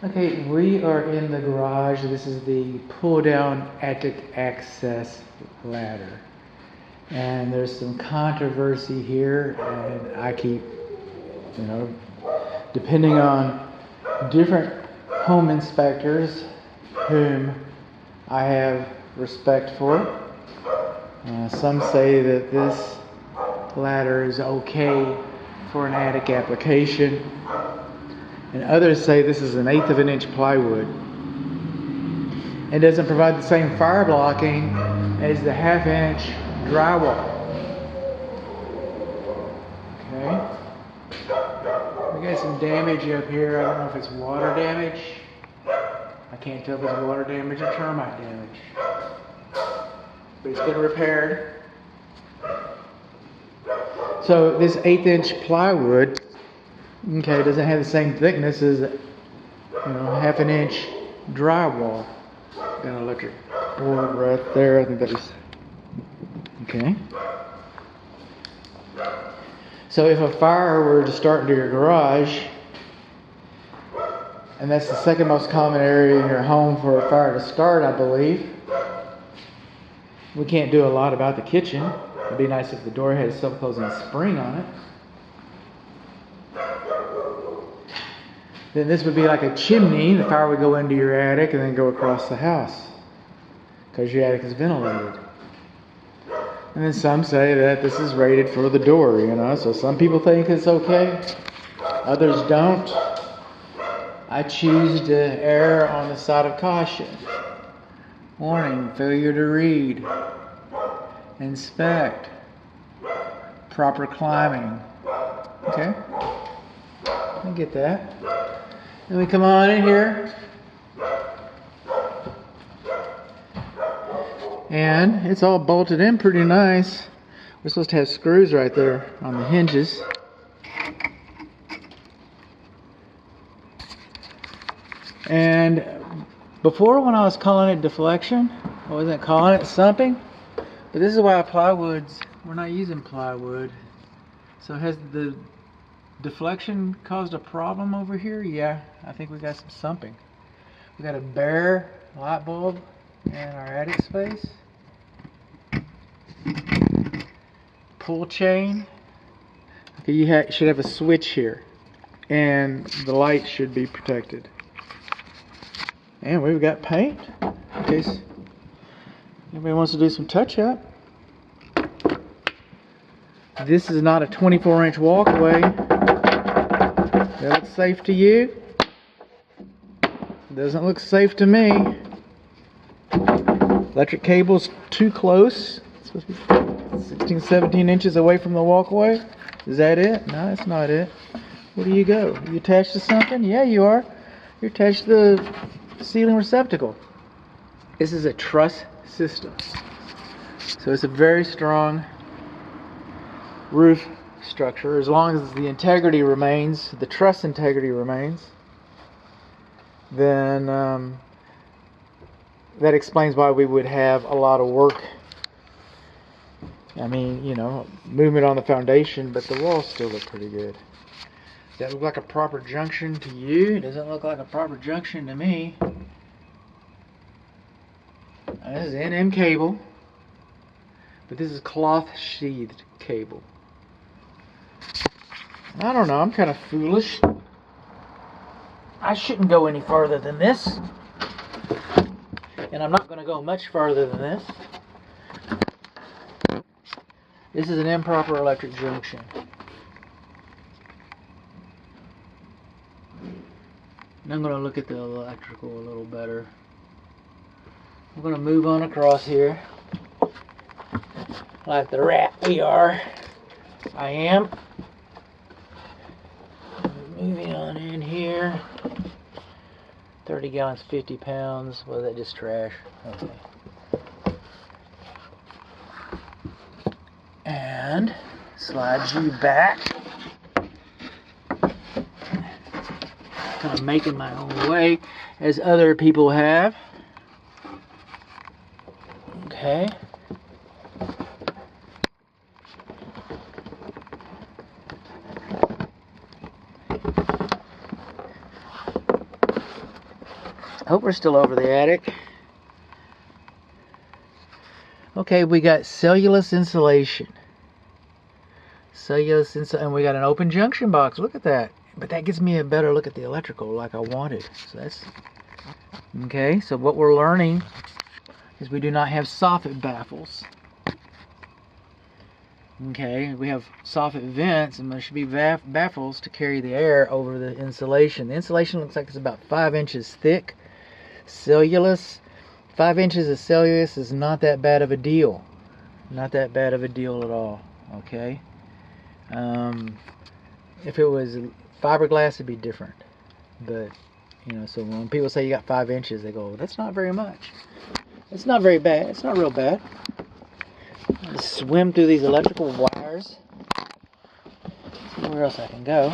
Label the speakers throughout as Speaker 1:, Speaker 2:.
Speaker 1: Okay, we are in the garage. This is the pull-down attic access ladder. And there's some controversy here, and I keep, you know, depending on different home inspectors whom I have respect for. Some say that this ladder is okay for an attic application, and others say this is an 1/8 of an inch plywood. It doesn't provide the same fire blocking as the 1/2 inch drywall. Okay. We got some damage up here. I don't know if it's water damage. I can't tell if it's water damage or termite damage. But it's been repaired. So this 1/8 inch plywood, okay, doesn't have the same thickness as, 1/2 an inch drywall. Got an electric board right there. I think that is okay. So if a fire were to start into your garage, and that's the second most common area in your home for a fire to start, I believe. We can't do a lot about the kitchen. It'd be nice if the door had a self-closing spring on it. Then this would be like a chimney. The fire would go into your attic and then go across the house, because your attic is ventilated. And then some say that this is rated for the door, so some people think it's okay, others don't. I choose to err on the side of caution. Warning, failure to read, inspect, proper climbing. Okay, I get that. Then we come on in here, and it's all bolted in pretty nice. We're supposed to have screws right there on the hinges. And before, when I was calling it deflection, I wasn't calling it sumping. But this is why we're not using plywood. So has the deflection caused a problem over here? Yeah, I think we got some sumping. We got a bare light bulb in our attic space. Pull chain. Okay, you should have a switch here, and the light should be protected. And we've got paint in case anybody wants to do some touch-up. This is not a 24-inch walkway. That looks safe to you? Doesn't look safe to me. Electric cable's too close. It's supposed to be 16, 17 inches away from the walkway. Is that it? No, that's not it. Where do you go? Are you attached to something? Yeah, you are. You're attached to the ceiling receptacle. This is a truss system. So it's a very strong roof structure. As long as the integrity remains, the truss integrity remains, then that explains why we would have a lot of work. I mean, movement on the foundation, but the walls still look pretty good. Does that look like a proper junction to you? It doesn't look like a proper junction to me. This is NM cable, but this is cloth sheathed cable. I don't know, I'm kind of foolish. I shouldn't go any farther than this. And I'm not going to go much farther than this. This is an improper electric junction. And I'm going to look at the electrical a little better. We're going to move on across here. Like the rat we are. I am. Moving on in here. 30 gallons, 50 pounds. Was that just trash? Okay. And slide you back. Kind of making my own way as other people have. Okay. Hope we're still over the attic. Okay, we got cellulose insulation. And we got an open junction box. Look at that. But that gives me a better look at the electrical like I wanted. So that's okay. So what we're learning is we do not have soffit baffles. Okay, we have soffit vents, and there should be baffles to carry the air over the insulation. The insulation looks like it's about 5 inches thick. Cellulose, 5 inches of cellulose is not that bad of a deal. Not that bad of a deal at all. Okay. If it was fiberglass, it'd be different. But you know, so when people say you got 5 inches, they go, well, "That's not very much." It's not very bad. It's not real bad. Just swim through these electrical wires. See where else I can go.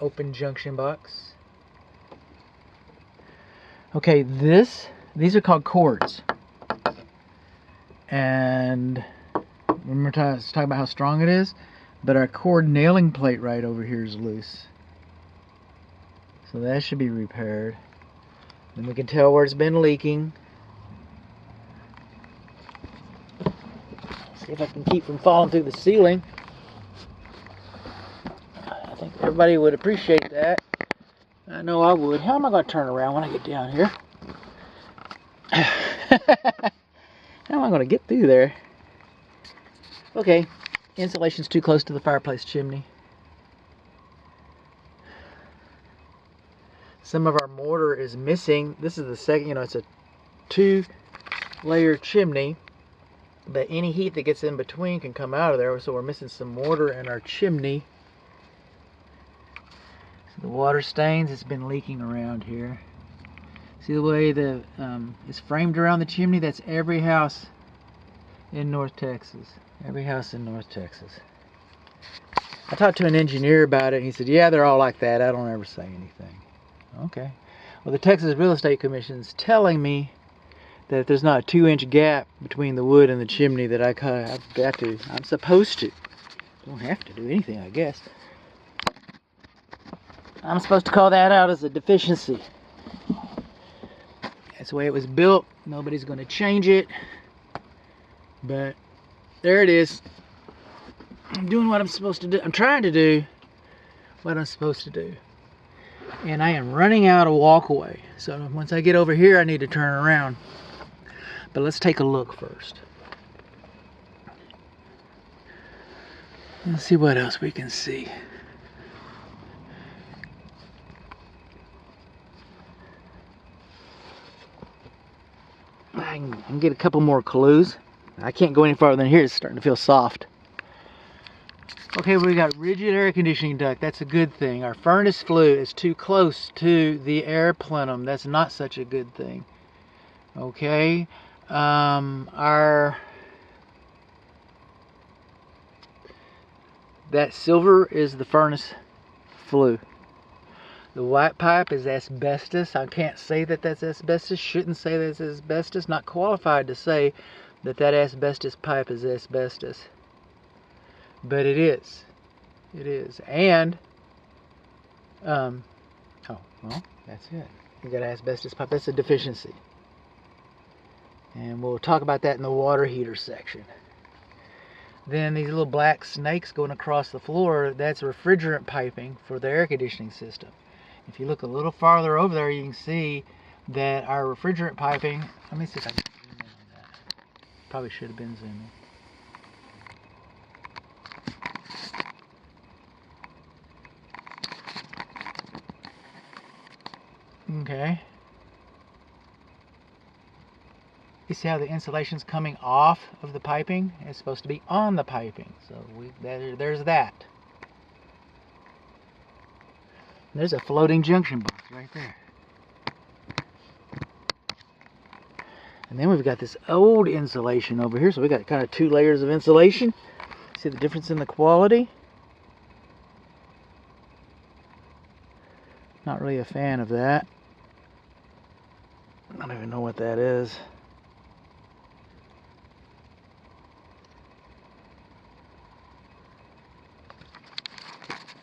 Speaker 1: Open junction box. Okay, these are called cords. And remember talking about how strong it is? But our cord nailing plate right over here is loose. So that should be repaired. Then we can tell where it's been leaking. See if I can keep from falling through the ceiling. I think everybody would appreciate that. I know I would. How am I going to turn around when I get down here? How am I going to get through there? Okay, insulation's too close to the fireplace chimney. Some of our mortar is missing. This is the second, you know, it's a 2-layer chimney, but any heat that gets in between can come out of there, so we're missing some mortar in our chimney. So the water stains, it's been leaking around here. See the way it's framed around the chimney? That's every house in North Texas. Every house in North Texas. I talked to an engineer about it, and he said, yeah, they're all like that. I don't ever say anything. Okay. Well, the Texas Real Estate Commission is telling me that if there's not a 2-inch gap between the wood and the chimney, that I'm supposed to. Don't have to do anything, I guess. I'm supposed to call that out as a deficiency. That's the way it was built. Nobody's going to change it. But there it is. I'm doing what I'm supposed to do. I'm trying to do what I'm supposed to do. And I am running out of walkway. So once I get over here, I need to turn around. But let's take a look first. Let's see what else we can see. I can get a couple more clues. I can't go any farther than here. It's starting to feel soft. Okay, we got rigid air conditioning duct. That's a good thing. Our furnace flue is too close to the air plenum. That's not such a good thing. Okay. That silver is the furnace flue. The white pipe is asbestos. I can't say that that's asbestos. Shouldn't say that's asbestos. Not qualified to say that that asbestos pipe is asbestos. But it is. It is. And, oh, well, that's it. You got asbestos pipe. That's a deficiency. And we'll talk about that in the water heater section. Then these little black snakes going across the floor, that's refrigerant piping for the air conditioning system. If you look a little farther over there, you can see that our refrigerant piping, let me see if I can zoom in on that. Probably should have been zooming. Okay. You see how the insulation's coming off of the piping? It's supposed to be on the piping. So there's that. There's a floating junction box right there. And then we've got this old insulation over here. So we got kind of 2 layers of insulation. See the difference in the quality? Not really a fan of that. I don't even know what that is.